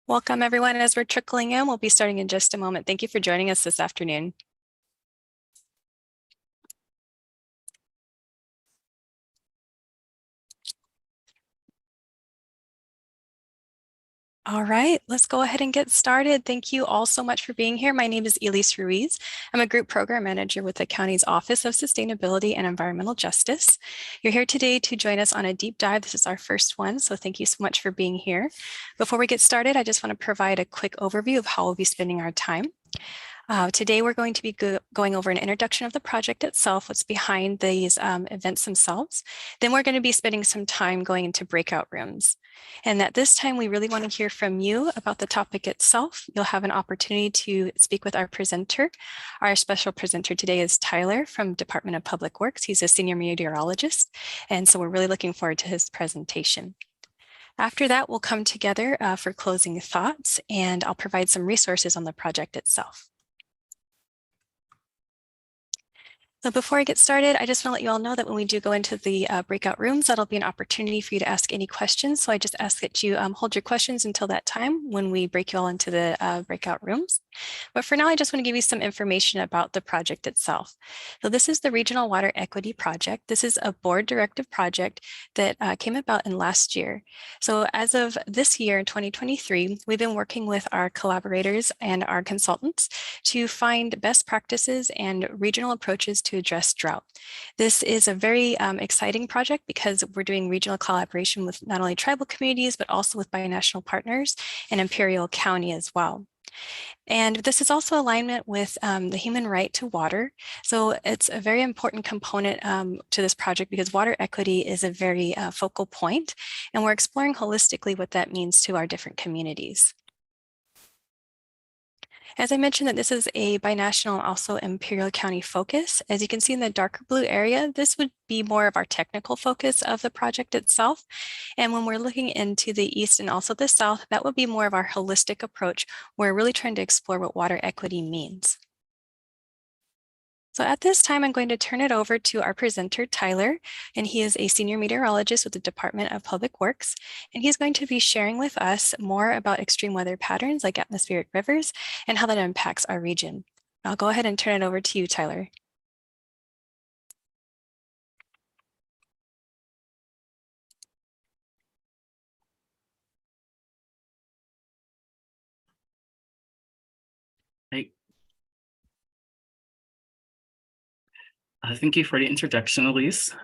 Welcome everyone. As we're trickling in, we'll be starting in just a moment. Thank you for joining us this afternoon. All right, let's go ahead and get started. Thank you all so much for being here. My name is Elise Ruiz. I'm a group program manager with the county's Office of Sustainability and Environmental Justice. You're here today to join us on a deep dive. This is our first one, so thank you so much for being here. Before we get started, I just want to provide a quick overview of how we'll be spending our time. Today, we're going to be going over an introduction of the project itself, what's behind these events themselves. Then we're going to be spending some time going into breakout rooms. And at this time, we really want to hear from you about the topic itself. You'll have an opportunity to speak with our presenter. Our special presenter today is Tyler from Department of Public Works. He's a senior meteorologist, and so we're really looking forward to his presentation. After that, we'll come together for closing thoughts, and I'll provide some resources on the project itself. So before I get started, I just want to let you all know that when we do go into the breakout rooms, that'll be an opportunity for you to ask any questions. So I just ask that you hold your questions until that time when we break you all into the breakout rooms. But for now, I just want to give you some information about the project itself. So this is the Regional Water Equity Project. This is a board directive project that came about in last year. So as of this year, in 2023, we've been working with our collaborators and our consultants to find best practices and regional approaches to address drought. This is a very exciting project because we're doing regional collaboration with not only tribal communities, but also with binational partners and Imperial County as well. And this is also alignment with the human right to water. So it's a very important component to this project because water equity is a very focal point, and we're exploring holistically what that means to our different communities. As I mentioned, that this is a binational and also Imperial County focus. As you can see in the darker blue area, this would be more of our technical focus of the project itself. And when we're looking into the east and also the south, that would be more of our holistic approach. We're really trying to explore what water equity means. So at this time, I'm going to turn it over to our presenter, Tyler, and he is a senior meteorologist with the Department of Public Works, and he's going to be sharing with us more about extreme weather patterns like atmospheric rivers and how that impacts our region. I'll go ahead and turn it over to you, Tyler. Hey. Thank you for the introduction, Elise.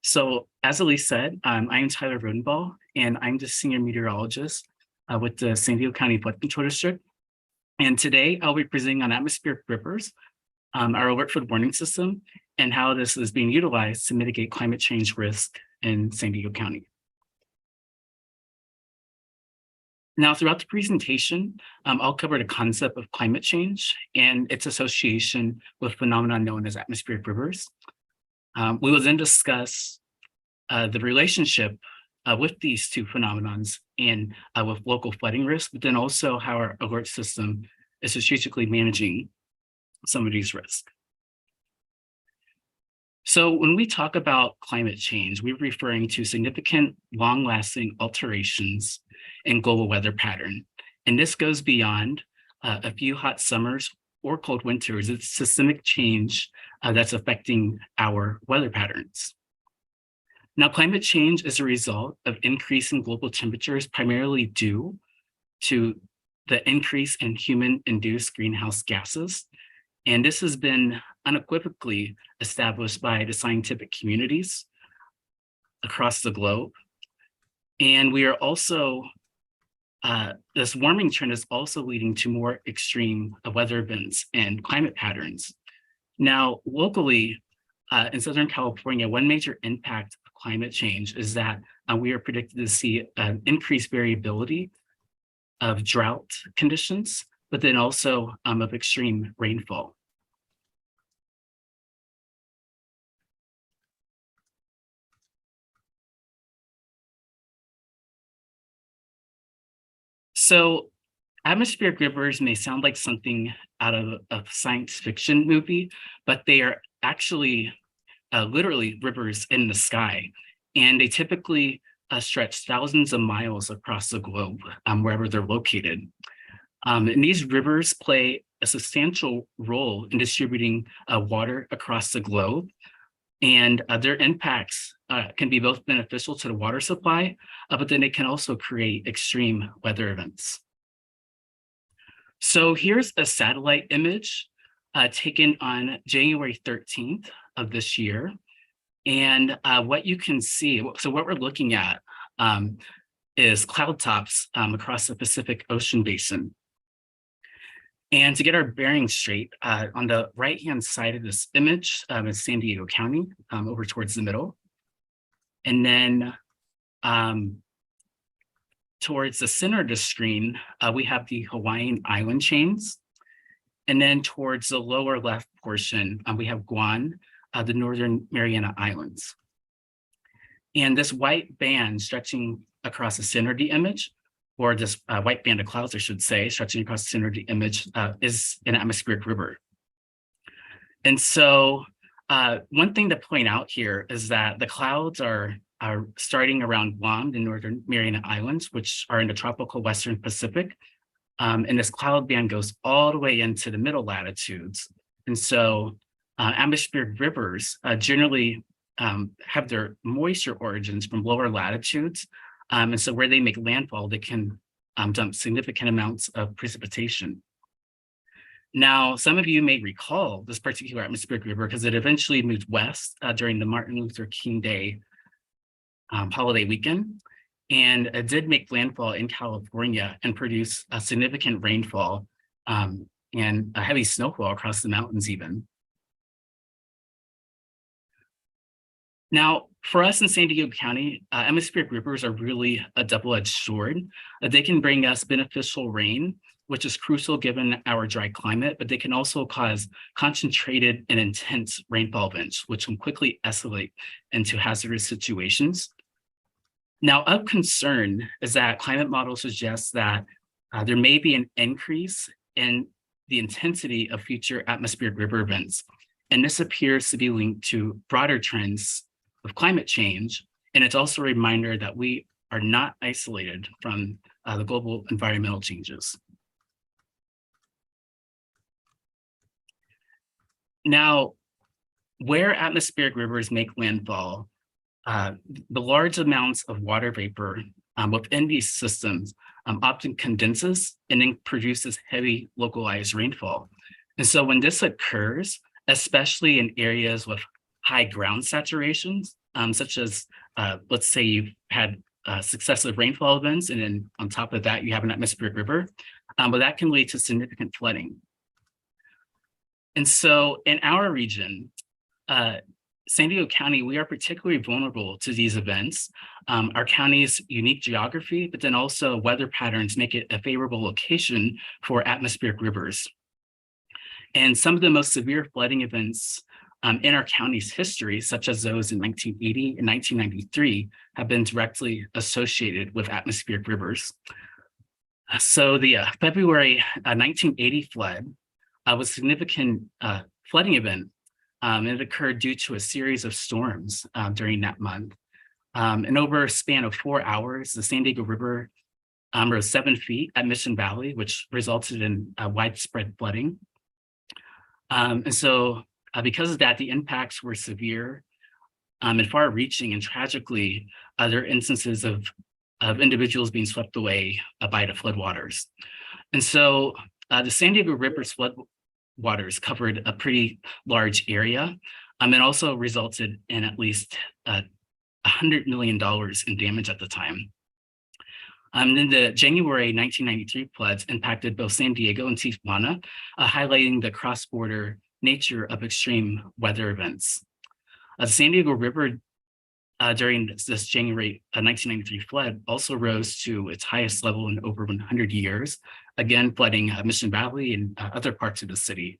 So as Elise said, I'm Tyler Rodenbaugh, and I'm the senior meteorologist with the San Diego County Flood Control District. And today I'll be presenting on atmospheric rivers, our alert flood warning system, and how this is being utilized to mitigate climate change risk in San Diego County. Now, throughout the presentation, I'll cover the concept of climate change and its association with phenomena known as atmospheric rivers. We will then discuss the relationship with these two phenomenons and with local flooding risk, but then also how our alert system is strategically managing some of these risks. So when we talk about climate change, we're referring to significant, long-lasting alterations in global weather pattern. And this goes beyond a few hot summers or cold winters. It's systemic change that's affecting our weather patterns. Now, climate change is a result of increasing global temperatures, primarily due to the increase in human-induced greenhouse gases. And this has been unequivocally established by the scientific communities across the globe. And we are also, this warming trend is also leading to more extreme weather events and climate patterns. Now, locally in Southern California, one major impact of climate change is that we are predicted to see an increased variability of drought conditions, but then also of extreme rainfall. So atmospheric rivers may sound like something out of a science fiction movie, but they are actually literally rivers in the sky. And they typically stretch thousands of miles across the globe, wherever they're located. And these rivers play a substantial role in distributing water across the globe. And their impacts can be both beneficial to the water supply, but then it can also create extreme weather events. So here's a satellite image taken on January 13th of this year. And what you can see, so what we're looking at is cloud tops across the Pacific Ocean basin. And to get our bearings straight, on the right-hand side of this image is San Diego County, over towards the middle. And then towards the center of the screen, we have the Hawaiian island chains. And then towards the lower left portion, we have Guam, the Northern Mariana Islands. And this white band stretching across the center of the image, or this white band of clouds, I should say, stretching across the center of the image, is an atmospheric river. And so one thing to point out here is that the clouds are starting around Guam, the Northern Mariana Islands, which are in the tropical Western Pacific. And this cloud band goes all the way into the middle latitudes. And so atmospheric rivers generally have their moisture origins from lower latitudes. And so where they make landfall, they can dump significant amounts of precipitation. Now, some of you may recall this particular atmospheric river because it eventually moved west during the Martin Luther King Day holiday weekend. And it did make landfall in California and produce a significant rainfall and a heavy snowfall across the mountains even. Now, for us in San Diego County, atmospheric rivers are really a double-edged sword. They can bring us beneficial rain, which is crucial given our dry climate, but they can also cause concentrated and intense rainfall events, which can quickly escalate into hazardous situations. Now, of concern is that climate models suggest that there may be an increase in the intensity of future atmospheric river events. And this appears to be linked to broader trends of climate change. And it's also a reminder that we are not isolated from the global environmental changes. Now, where atmospheric rivers make landfall, the large amounts of water vapor within these systems often condenses and then produces heavy localized rainfall. And so when this occurs, especially in areas with high ground saturations, such as, let's say you've had successive rainfall events, and then on top of that, you have an atmospheric river, but that can lead to significant flooding. And so in our region, San Diego County, we are particularly vulnerable to these events. Our county's unique geography, but then also weather patterns make it a favorable location for atmospheric rivers. And some of the most severe flooding events in our county's history, such as those in 1980 and 1993, have been directly associated with atmospheric rivers. So the February 1980 flood was a significant flooding event. And it occurred due to a series of storms during that month. And over a span of 4 hours, the San Diego River rose 7 feet at Mission Valley, which resulted in widespread flooding. And so because of that, the impacts were severe and far-reaching, and tragically, there are instances of individuals being swept away by the floodwaters. And so the San Diego River's floodwaters covered a pretty large area, and also resulted in at least $100 million in damage at the time. Then the January 1993 floods impacted both San Diego and Tijuana, highlighting the cross-border nature of extreme weather events. The San Diego River during this January 1993 flood also rose to its highest level in over 100 years, again flooding Mission Valley and other parts of the city,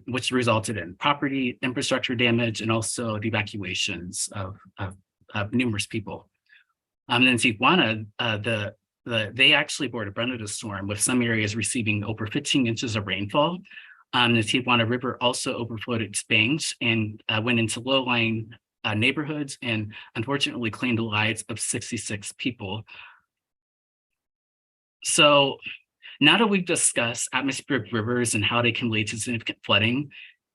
which resulted in property, infrastructure damage, and also the evacuations of numerous people. And in Tijuana, they actually bore the brunt of the storm, with some areas receiving over 15 inches of rainfall. The Tijuana River also overflowed its banks and went into low-lying neighborhoods and unfortunately claimed the lives of 66 people. So now that we've discussed atmospheric rivers and how they can lead to significant flooding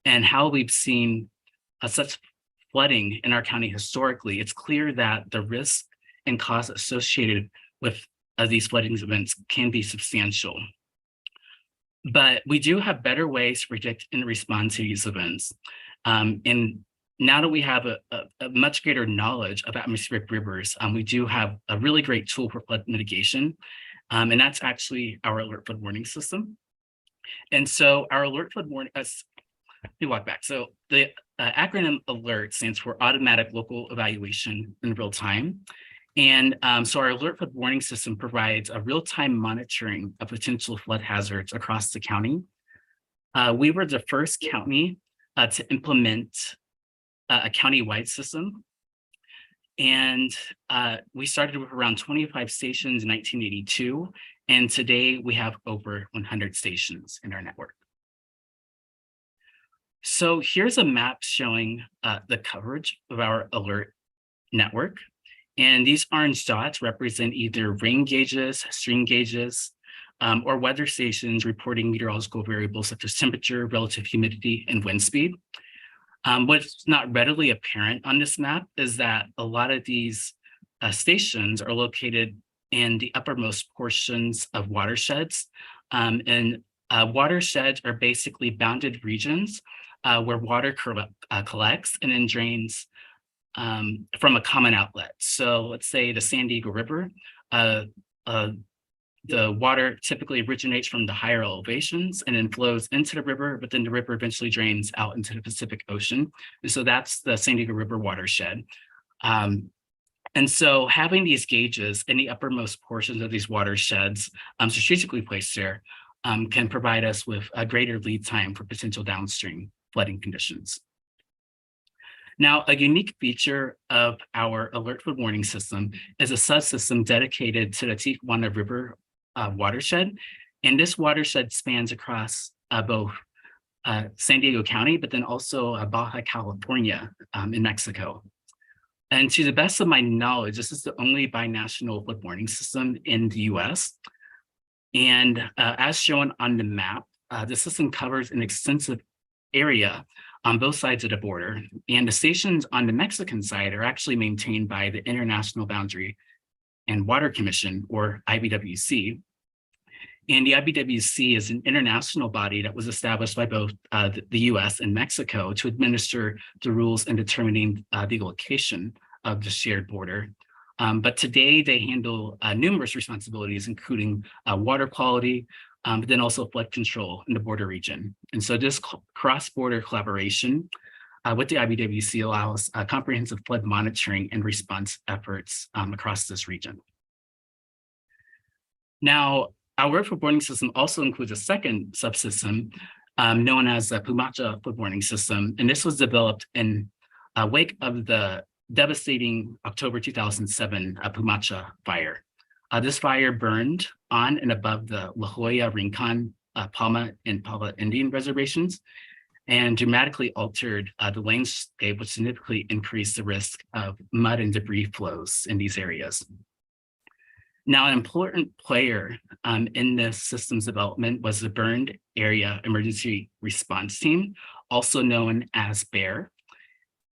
and how we've seen such flooding in our county historically, it's clear that the risk and costs associated with these flooding events can be substantial. But we do have better ways to predict and respond to these events. And now that we have a much greater knowledge of atmospheric rivers, we do have a really great tool for flood mitigation. And that's actually our alert flood warning system. And so our alert flood warning, let me walk back. So the acronym ALERT stands for Automatic Local Evaluation in Real Time. And so our alert flood warning system provides a real-time monitoring of potential flood hazards across the county. We were the first county to implement a county-wide system. And we started with around 25 stations in 1982. And today we have over 100 stations in our network. So here's a map showing the coverage of our alert network. And these orange dots represent either rain gauges, stream gauges, or weather stations reporting meteorological variables such as temperature, relative humidity, and wind speed. What's not readily apparent on this map is that a lot of these stations are located in the uppermost portions of watersheds. Watersheds are basically bounded regions where water collects and then drains from a common outlet. So let's say the San Diego River, the water typically originates from the higher elevations and then flows into the river, but then the river eventually drains out into the Pacific Ocean. And so that's the San Diego River watershed. And so having these gauges in the uppermost portions of these watersheds strategically placed there can provide us with a greater lead time for potential downstream flooding conditions. Now, a unique feature of our alert flood warning system is a subsystem dedicated to the Tijuana River watershed. And this watershed spans across both San Diego County, but then also Baja California in Mexico. And to the best of my knowledge, this is the only binational flood warning system in the US. And as shown on the map, the system covers an extensive area on both sides of the border. And the stations on the Mexican side are actually maintained by the International Boundary and Water Commission, or IBWC. And the IBWC is an international body that was established by both the US and Mexico to administer the rules in determining the location of the shared border. But today they handle numerous responsibilities, including water quality, but then also flood control in the border region. And so this cross-border collaboration with the IBWC allows comprehensive flood monitoring and response efforts across this region. Now, our alert flood warning system also includes a second subsystem known as the Pumacha flood warning system. And this was developed in wake of the devastating October 2007 Pumacha fire. This fire burned on and above the La Jolla, Rincon, Palma, and Pava Indian reservations and dramatically altered the landscape, which significantly increased the risk of mud and debris flows in these areas. Now, an important player in this system's development was the Burned Area Emergency Response Team, also known as BEAR.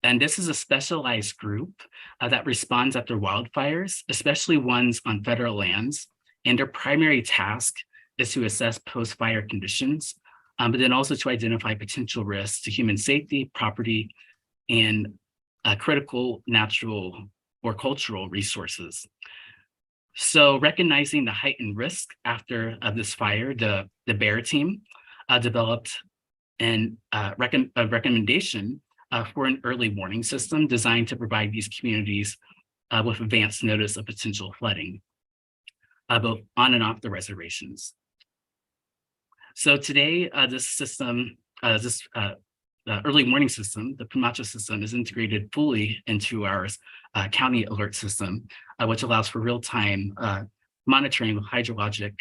And this is a specialized group that responds after wildfires, especially ones on federal lands. And their primary task is to assess post-fire conditions, but then also to identify potential risks to human safety, property, and critical natural or cultural resources. So recognizing the heightened risk after this fire, the BEAR team developed a recommendation for an early warning system designed to provide these communities with advanced notice of potential flooding, both on and off the reservations. So today, this system, early warning system, the Pumacha system, is integrated fully into our county alert system, which allows for real-time monitoring of hydrologic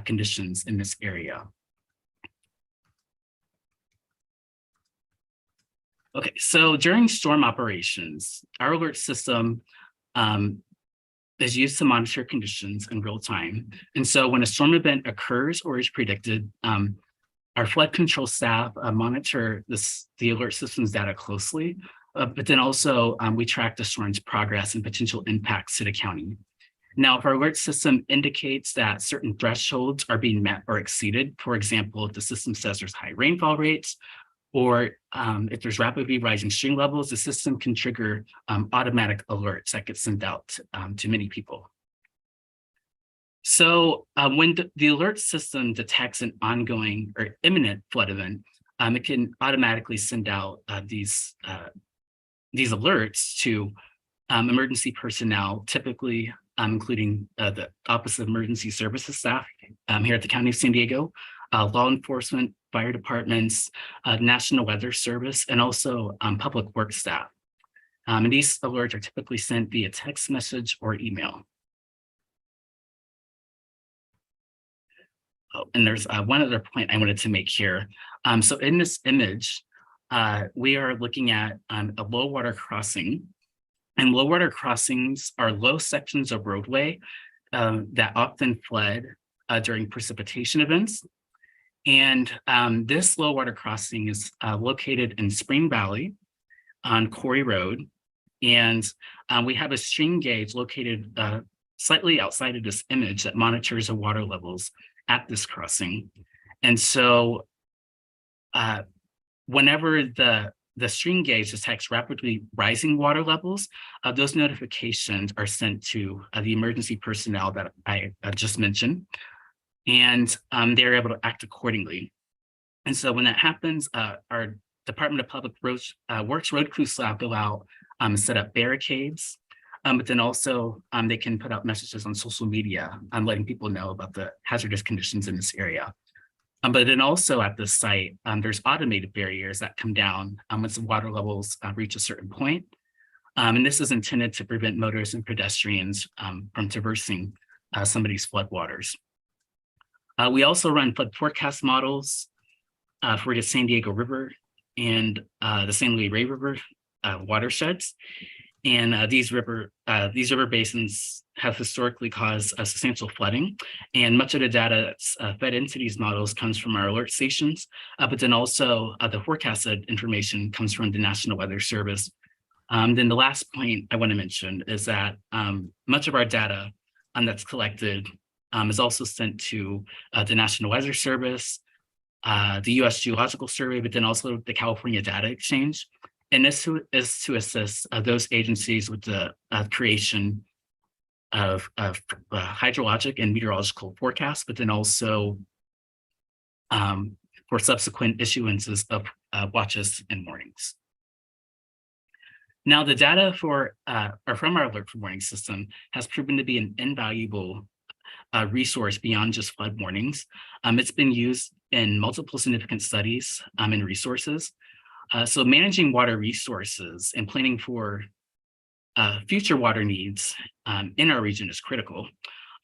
conditions in this area. Okay, so during storm operations, our alert system is used to monitor conditions in real time. And so when a storm event occurs or is predicted, our flood control staff monitor the alert system's data closely, but then also we track the storm's progress and potential impacts to the county. Now, if our alert system indicates that certain thresholds are being met or exceeded, for example, if the system says there's high rainfall rates, or if there's rapidly rising stream levels, the system can trigger automatic alerts that get sent out to many people. So when the alert system detects an ongoing or imminent flood event, it can automatically send out these alerts to emergency personnel, typically including the Office of Emergency Services staff here at the County of San Diego, law enforcement, fire departments, National Weather Service, and also public works staff. And these alerts are typically sent via text message or email. Oh, and there's one other point I wanted to make here. So in this image, we are looking at a low water crossing. And low water crossings are low sections of roadway that often flood during precipitation events. And this low water crossing is located in Spring Valley on Quarry Road. And we have a stream gauge located slightly outside of this image that monitors the water levels at this crossing. And so whenever the stream gauge detects rapidly rising water levels, those notifications are sent to the emergency personnel that I just mentioned, and they're able to act accordingly. And so when that happens, our Department of Public Works road crew staff go out and set up barricades, but then also they can put out messages on social media letting people know about the hazardous conditions in this area. But then also at this site, there's automated barriers that come down once the water levels reach a certain point. And this is intended to prevent motorists and pedestrians from traversing some of these floodwaters. We also run flood forecast models for the San Diego River and the San Luis River watersheds. And these river basins have historically caused substantial flooding. And much of the data that's fed into these models comes from our alert stations, but then also the forecasted information comes from the National Weather Service. Then the last point I want to mention is that much of our data that's collected is also sent to the National Weather Service, the U.S. Geological Survey, but then also the California Data Exchange. And this is to assist those agencies with the creation of hydrologic and meteorological forecasts, but then also for subsequent issuances of watches and warnings. Now, the data from our alert for warning system has proven to be an invaluable resource beyond just flood warnings. It's been used in multiple significant studies and resources. So managing water resources and planning for future water needs in our region is critical.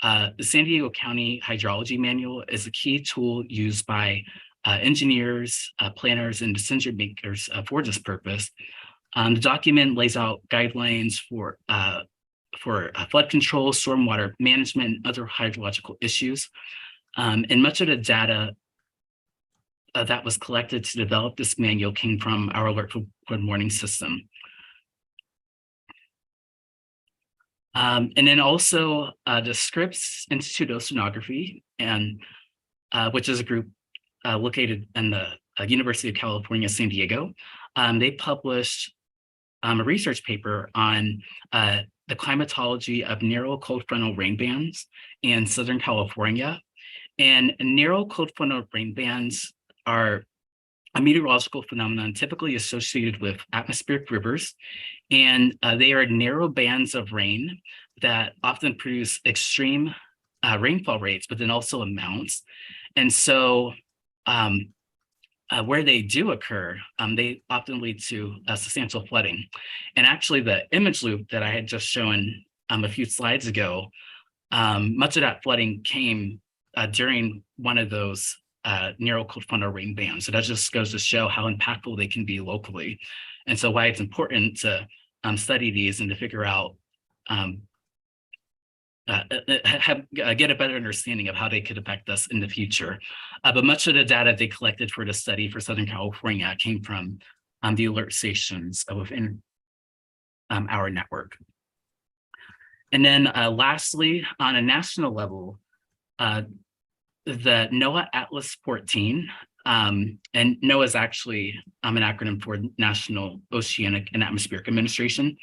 The San Diego County Hydrology Manual is a key tool used by engineers, planners, and decision makers for this purpose. The document lays out guidelines for flood control, stormwater management, and other hydrological issues. And much of the data that was collected to develop this manual came from our alert for flood warning system. And then also the Scripps Institute of Oceanography, and which is a group located in the University of California, San Diego. They published a research paper on the climatology of narrow cold frontal rain bands in Southern California. And narrow cold frontal rain bands are a meteorological phenomenon typically associated with atmospheric rivers. And they are narrow bands of rain that often produce extreme rainfall rates, but then also amounts. And so where they do occur, they often lead to substantial flooding. And actually the image loop that I had just shown a few slides ago, much of that flooding came during one of those narrow cold front or rain bands. So that just goes to show how impactful they can be locally. And so why it's important to study these and to figure out, get a better understanding of how they could affect us in the future. But much of the data they collected for the study for Southern California came from the alert stations within our network. And then lastly, on a national level, the NOAA Atlas 14, and NOAA is actually an acronym for National Oceanic and Atmospheric Administration.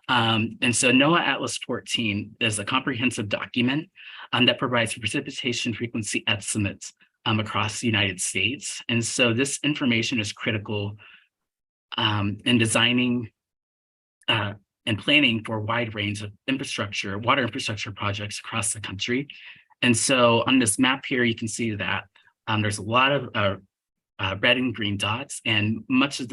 And so NOAA Atlas 14 is a comprehensive document that provides precipitation frequency estimates across the United States. And so this information is critical in designing and planning for a wide range of infrastructure, water infrastructure projects across the country. And so on this map here, you can see that there's a lot of red and green dots, and much of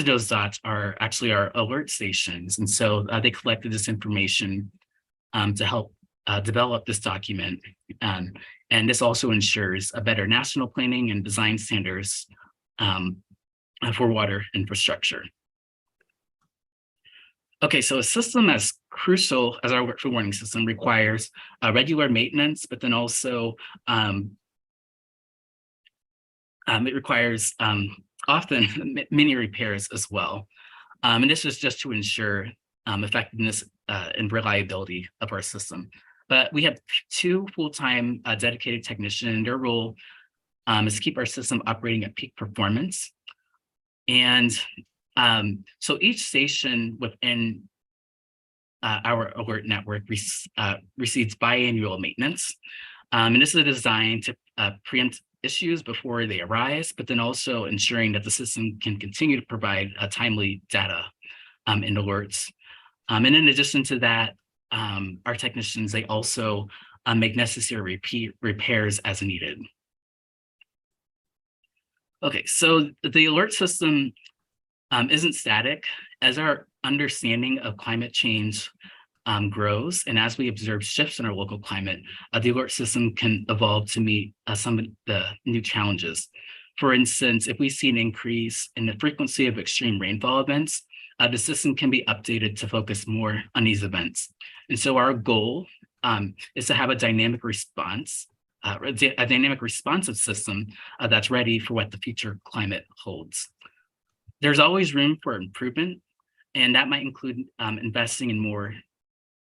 those dots are actually our alert stations. And so they collected this information to help develop this document. And this also ensures a better national planning and design standards for water infrastructure. Okay, so a system as crucial as our alert warning system requires regular maintenance, but then also it requires often many repairs as well. And this is just to ensure effectiveness and reliability of our system. But we have 2 full-time dedicated technicians, and their role is to keep our system operating at peak performance. And so each station within our alert network receives biannual maintenance. And this is designed to preempt issues before they arise, but then also ensuring that the system can continue to provide timely data and alerts. And in addition to that, our technicians, they also make necessary repairs as needed. Okay, so the alert system isn't static. As our understanding of climate change grows, and as we observe shifts in our local climate, the alert system can evolve to meet some of the new challenges. For instance, if we see an increase in the frequency of extreme rainfall events, the system can be updated to focus more on these events. And so our goal is to have a dynamic response, a dynamic responsive system that's ready for what the future climate holds. There's always room for improvement, and that might include investing in more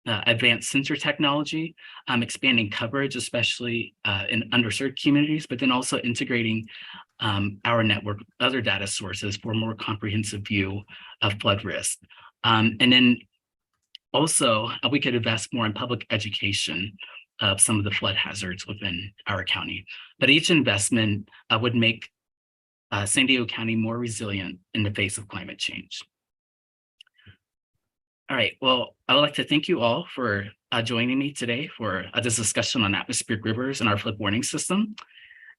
advanced sensor technology, expanding coverage, especially in underserved communities, but then also integrating our network with other data sources for a more comprehensive view of flood risk. And then also, we could invest more in public education of some of the flood hazards within our county. But each investment would make San Diego County more resilient in the face of climate change. All right, well, I would like to thank you all for joining me today for this discussion on atmospheric rivers and our flood warning system.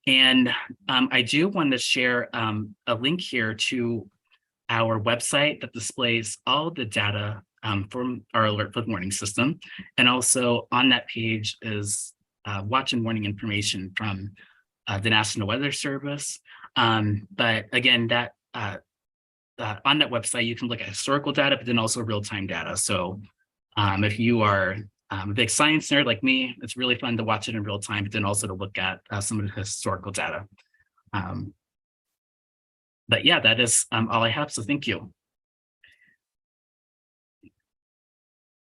And I do want to share a link here to our website that displays all the data from our alert flood warning system. And also on that page is watch and warning information from the National Weather Service. But again, that on that website, you can look at historical data, but then also real-time data. So if you are a big science nerd like me, it's really fun to watch it in real time, but then also to look at some of the historical data. But yeah, that is all I have, so thank you.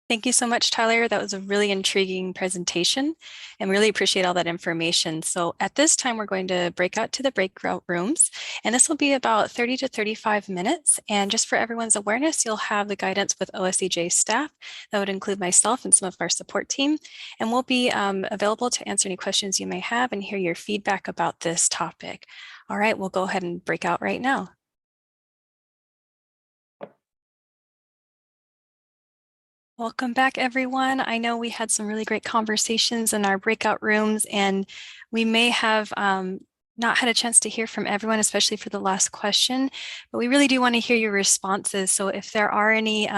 Thank you so much, Tyler. That was a really intriguing presentation and really appreciate all that information. So at this time, we're going to break out to the breakout rooms, and this will be about 30 to 35 minutes. And just for everyone's awareness, you'll have the guidance with OSEJ staff. That would include myself and some of our support team. And we'll be available to answer any questions you may have and hear your feedback about this topic. All right, we'll go ahead and break out right now. Welcome back, everyone. I know we had some really great conversations in our breakout rooms, and we may have not had a chance to hear from everyone, especially for the last question, but we really do want to hear your responses. So if there are any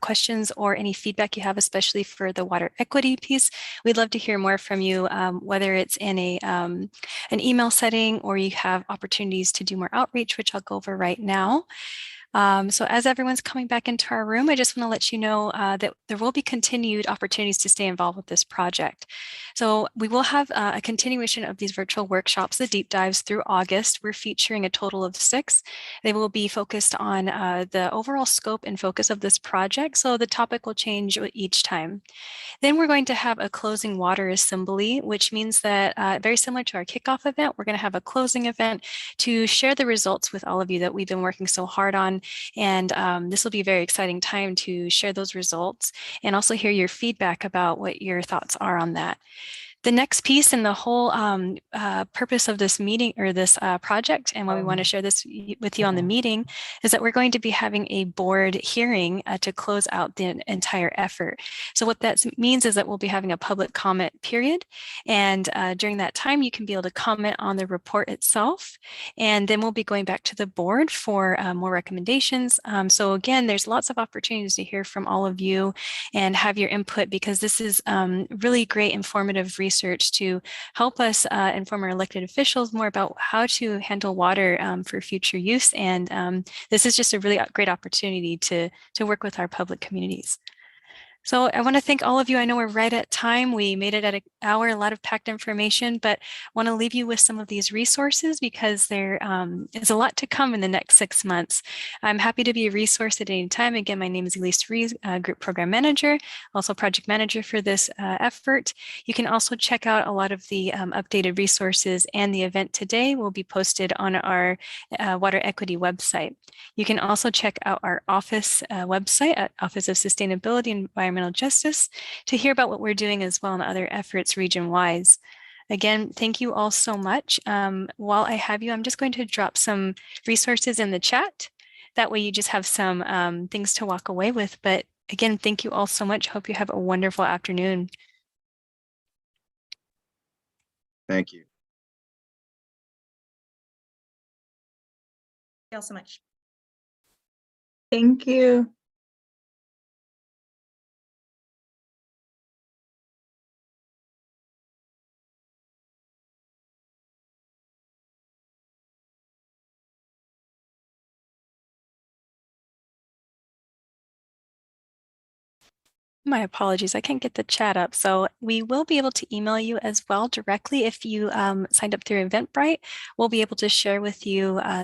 questions or any feedback you have, especially for the water equity piece, we'd love to hear more from you, whether it's in an email setting or you have opportunities to do more outreach, which I'll go over right now. So as everyone's coming back into our room, I just want to let you know that there will be continued opportunities to stay involved with this project. So we will have a continuation of these virtual workshops, the deep dives through August. We're featuring a total of 6. They will be focused on the overall scope and focus of this project. So the topic will change each time. Then we're going to have a closing water assembly, which means that very similar to our kickoff event, we're going to have a closing event to share the results with all of you that we've been working so hard on. And this will be a very exciting time to share those results and also hear your feedback about what your thoughts are on that. The next piece and the whole purpose of this meeting or this project and why we want to share this with you on the meeting is that we're going to be having a board hearing to close out the entire effort. So what that means is that we'll be having a public comment period. And during that time, you can be able to comment on the report itself. And then we'll be going back to the board for more recommendations. So again, there's lots of opportunities to hear from all of you and have your input because this is really great informative research to help us inform our elected officials more about how to handle water for future use. And this is just a really great opportunity to work with our public communities. So I want to thank all of you. I know we're right at time. We made it at an hour, a lot of packed information, but want to leave you with some of these resources because there is a lot to come in the next 6 months. I'm happy to be a resource at any time. Again, my name is Elise Rees, Group Program Manager, also Project Manager for this effort. You can also check out a lot of the updated resources, and the event today will be posted on our Water Equity website. You can also check out our office website at Office of Sustainability and Environmental Justice to hear about what we're doing as well and other efforts region-wise. Again, thank you all so much. While I have you, I'm just going to drop some resources in the chat. That way you just have some things to walk away with. But again, thank you all so much. Hope you have a wonderful afternoon. Thank you. Thank you all so much. Thank you. My apologies, I can't get the chat up. So we will be able to email you as well directly if you signed up through Eventbrite. We'll be able to share with you